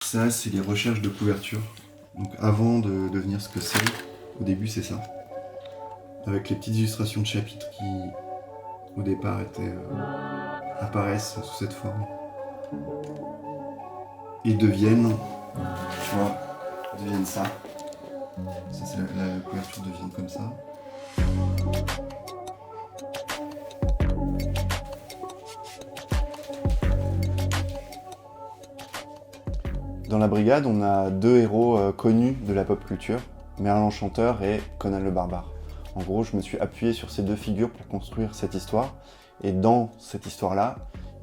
Ça, c'est les recherches de couverture. Donc avant de devenir ce que c'est, au début c'est ça. Avec les petites illustrations de chapitres qui, au départ, apparaissent sous cette forme. Et deviennent, tu vois, deviennent ça. Ça, c'est la couverture devient comme ça. Dans la brigade, on a deux héros connus de la pop culture, Merlin l'Enchanteur et Conan le Barbare. En gros, je me suis appuyé sur ces deux figures pour construire cette histoire. Et dans cette histoire-là,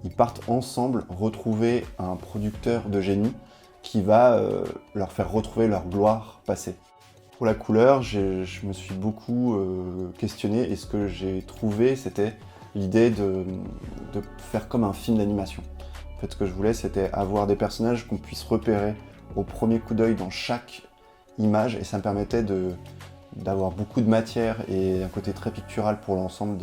ils partent ensemble retrouver un producteur de génie qui va leur faire retrouver leur gloire passée. Pour la couleur, je me suis beaucoup questionné et ce que j'ai trouvé, c'était l'idée de faire comme un film d'animation. En fait, ce que je voulais, c'était avoir des personnages qu'on puisse repérer au premier coup d'œil dans chaque image et ça me permettait d'avoir beaucoup de matière et un côté très pictural pour l'ensemble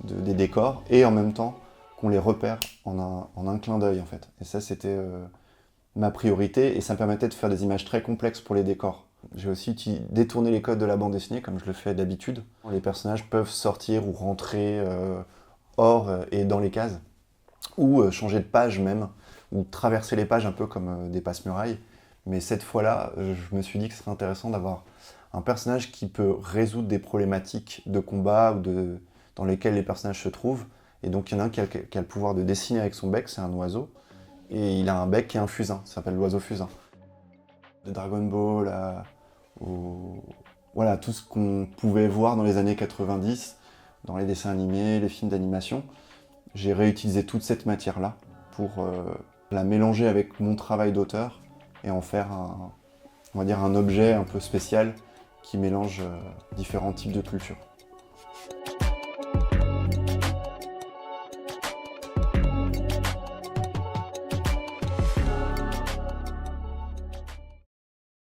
des décors et en même temps qu'on les repère en un clin d'œil en fait. Et ça, c'était ma priorité et ça me permettait de faire des images très complexes pour les décors. J'ai aussi détourné les codes de la bande dessinée comme je le fais d'habitude. Les personnages peuvent sortir ou rentrer hors et dans les cases ou changer de page même, ou traverser les pages un peu comme des passe-murailles. Mais cette fois-là, je me suis dit que ce serait intéressant d'avoir un personnage qui peut résoudre des problématiques de combat ou dans lesquelles les personnages se trouvent. Et donc il y en a un qui a le pouvoir de dessiner avec son bec, c'est un oiseau. Et il a un bec qui est un fusain, ça s'appelle l'oiseau fusain. De Dragon Ball voilà, tout ce qu'on pouvait voir dans les années 90, dans les dessins animés, les films d'animation. J'ai réutilisé toute cette matière-là pour la mélanger avec mon travail d'auteur et en faire on va dire un objet un peu spécial qui mélange différents types de cultures.